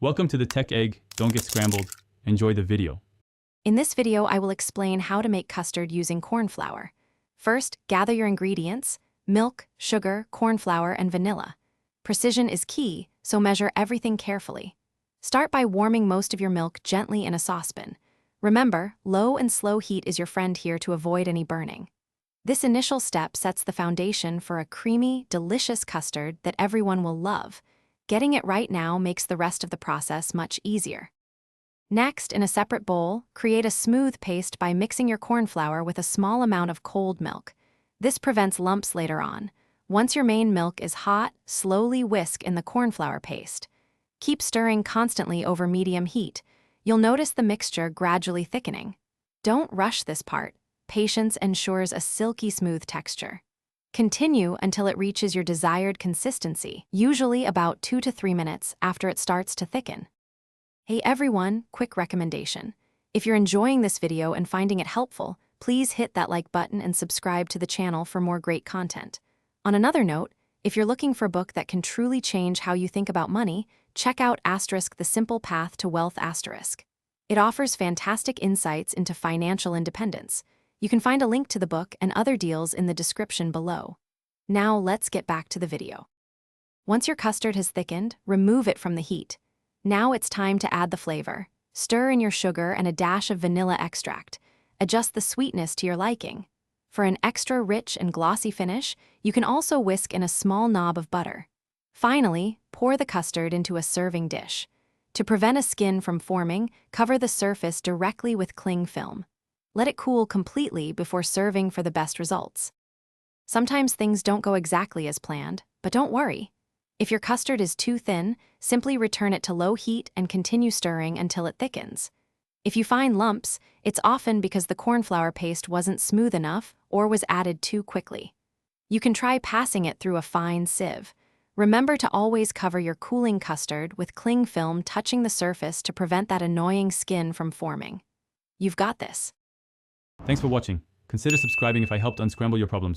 Welcome to the Tech Egg. Don't get scrambled. Enjoy the video. In this video, I will explain how to make custard using corn flour. First, gather your ingredients: milk, sugar, corn flour, and vanilla. Precision is key, so measure everything carefully. Start by warming most of your milk gently in a saucepan. Remember, low and slow heat is your friend here to avoid any burning. This initial step sets the foundation for a creamy, delicious custard that everyone will love. Getting it right now makes the rest of the process much easier. Next, in a separate bowl, create a smooth paste by mixing your corn flour with a small amount of cold milk. This prevents lumps later on. Once your main milk is hot, slowly whisk in the corn flour paste. Keep stirring constantly over medium heat. You'll notice the mixture gradually thickening. Don't rush this part. Patience ensures a silky smooth texture. Continue until it reaches your desired consistency, usually about 2 to 3 minutes after it starts to thicken. Hey everyone, quick recommendation. If you're enjoying this video and finding it helpful, please hit that like button and subscribe to the channel for more great content. On another note, if you're looking for a book that can truly change how you think about money, check out The Simple Path to Wealth. It offers fantastic insights into financial independence. You can find a link to the book and other deals in the description below. Now let's get back to the video. Once your custard has thickened, remove it from the heat. Now it's time to add the flavor. Stir in your sugar and a dash of vanilla extract. Adjust the sweetness to your liking. For an extra rich and glossy finish, you can also whisk in a small knob of butter. Finally, pour the custard into a serving dish. To prevent a skin from forming, cover the surface directly with cling film. Let it cool completely before serving for the best results. Sometimes things don't go exactly as planned, but don't worry. If your custard is too thin, simply return it to low heat and continue stirring until it thickens. If you find lumps, it's often because the corn flour paste wasn't smooth enough or was added too quickly. You can try passing it through a fine sieve. Remember to always cover your cooling custard with cling film, touching the surface to prevent that annoying skin from forming. You've got this. Thanks for watching. Consider subscribing if I helped unscramble your problems.